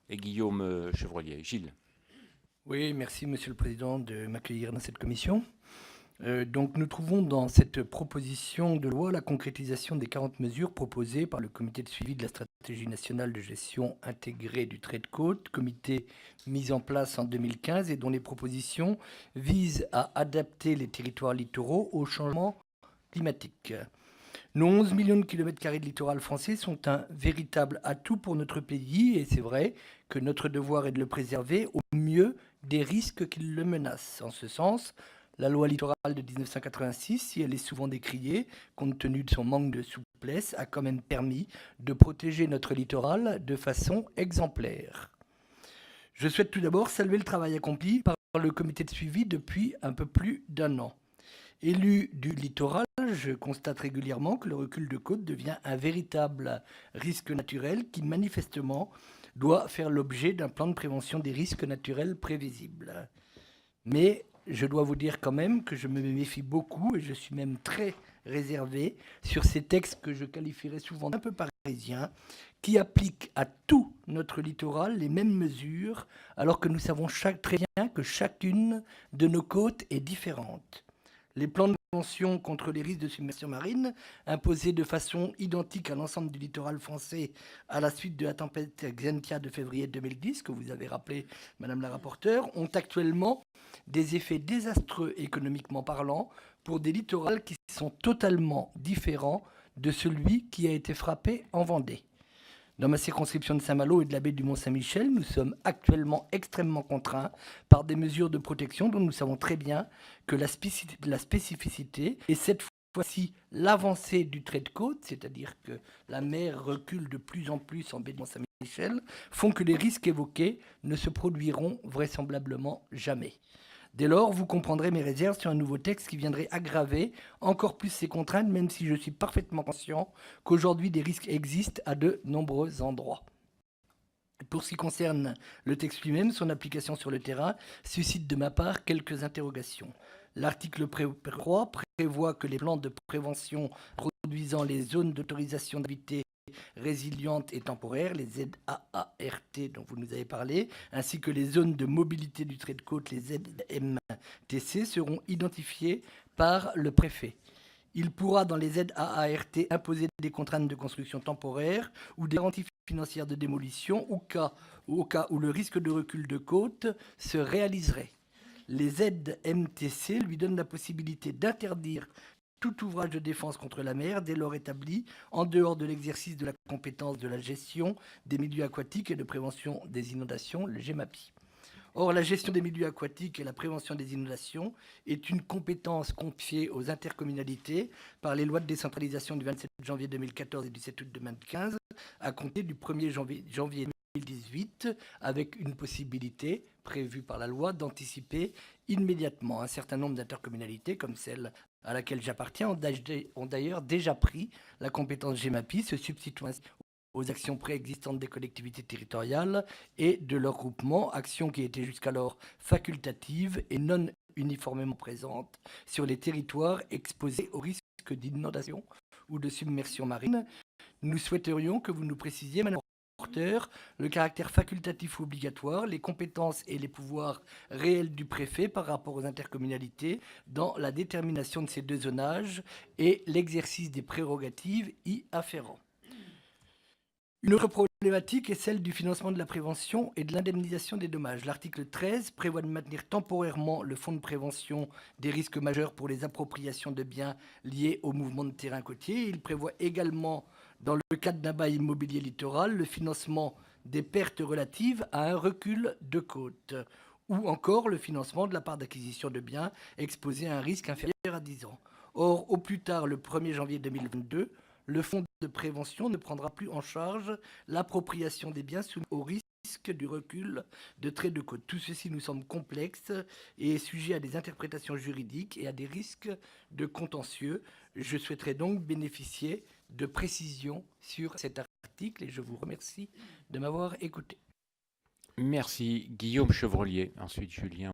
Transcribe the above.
et Guillaume Chevrollier. Gilles. Oui, merci Monsieur le Président de m'accueillir dans cette commission. Donc nous trouvons dans cette proposition de loi la concrétisation des 40 mesures proposées par le comité de suivi de la stratégie nationale de gestion intégrée du trait de côte, comité mis en place en 2015 et dont les propositions visent à adapter les territoires littoraux au changement climatique. Nos 11 millions de kilomètres carrés de littoral français sont un véritable atout pour notre pays et c'est vrai que notre devoir est de le préserver au mieux des risques qui le menacent. En ce sens, la loi littorale de 1986, si elle est souvent décriée, compte tenu de son manque de souplesse, a quand même permis de protéger notre littoral de façon exemplaire. Je souhaite tout d'abord saluer le travail accompli par le comité de suivi depuis un peu plus d'un an. Élu du littoral, je constate régulièrement que le recul de côte devient un véritable risque naturel qui manifestement doit faire l'objet d'un plan de prévention des risques naturels prévisibles. Mais je dois vous dire quand même que je me méfie beaucoup et je suis même très réservé sur ces textes que je qualifierais souvent d'un peu parisiens, qui appliquent à tout notre littoral les mêmes mesures, alors que nous savons très bien que chacune de nos côtes est différente. Les plans de prévention contre les risques de submersion marine, imposés de façon identique à l'ensemble du littoral français à la suite de la tempête Xynthia de février 2010, que vous avez rappelé, Madame la rapporteure, ont actuellement des effets désastreux économiquement parlant pour des littoraux qui sont totalement différents de celui qui a été frappé en Vendée. Dans ma circonscription de Saint-Malo et de la baie du Mont-Saint-Michel, nous sommes actuellement extrêmement contraints par des mesures de protection dont nous savons très bien que la spécificité est cette fois-ci l'avancée du trait de côte, c'est-à-dire que la mer recule de plus en plus en baie du Mont-Saint-Michel, font que les risques évoqués ne se produiront vraisemblablement jamais. Dès lors, vous comprendrez mes réserves sur un nouveau texte qui viendrait aggraver encore plus ces contraintes, même si je suis parfaitement conscient qu'aujourd'hui des risques existent à de nombreux endroits. Pour ce qui concerne le texte lui-même, son application sur le terrain suscite de ma part quelques interrogations. L'article 3 prévoit que les plans de prévention produisant les zones d'autorisation d'habiter résilientes et temporaires, les ZAART dont vous nous avez parlé, ainsi que les zones de mobilité du trait de côte, les ZMTC, seront identifiées par le préfet. Il pourra, dans les ZAART, imposer des contraintes de construction temporaire ou des garanties financières de démolition au cas où le risque de recul de côte se réaliserait. Les ZMTC lui donnent la possibilité d'interdire tout ouvrage de défense contre la mer dès lors établi en dehors de l'exercice de la compétence de la gestion des milieux aquatiques et de prévention des inondations, le GEMAPI. Or, la gestion des milieux aquatiques et la prévention des inondations est une compétence confiée aux intercommunalités par les lois de décentralisation du 27 janvier 2014 et du 7 août 2015, à compter du 1er janvier 2018, avec une possibilité prévue par la loi d'anticiper immédiatement. Un certain nombre d'intercommunalités, comme celle à laquelle j'appartiens, ont d'ailleurs déjà pris la compétence GEMAPI, se substituant aux actions préexistantes des collectivités territoriales et de leurs groupements, actions qui étaient jusqu'alors facultatives et non uniformément présentes sur les territoires exposés au risque d'inondation ou de submersion marine. Nous souhaiterions que vous nous précisiez, Madame la rapporteure, le caractère facultatif ou obligatoire, les compétences et les pouvoirs réels du préfet par rapport aux intercommunalités dans la détermination de ces deux zonages et l'exercice des prérogatives y afférents. Une autre problématique est celle du financement de la prévention et de l'indemnisation des dommages. L'article 13 prévoit de maintenir temporairement le fonds de prévention des risques majeurs pour les appropriations de biens liés au mouvement de terrain côtier. Il prévoit également, dans le cadre d'un bail immobilier littoral, le financement des pertes relatives à un recul de côte ou encore le financement de la part d'acquisition de biens exposés à un risque inférieur à 10 ans. Or, au plus tard, le 1er janvier 2022, le fonds de prévention ne prendra plus en charge l'appropriation des biens soumis au risque du recul de trait de côte. Tout ceci nous semble complexe et est sujet à des interprétations juridiques et à des risques de contentieux. Je souhaiterais donc bénéficier de précisions sur cet article et je vous remercie de m'avoir écouté. Merci Guillaume Chevrollier. Ensuite Julien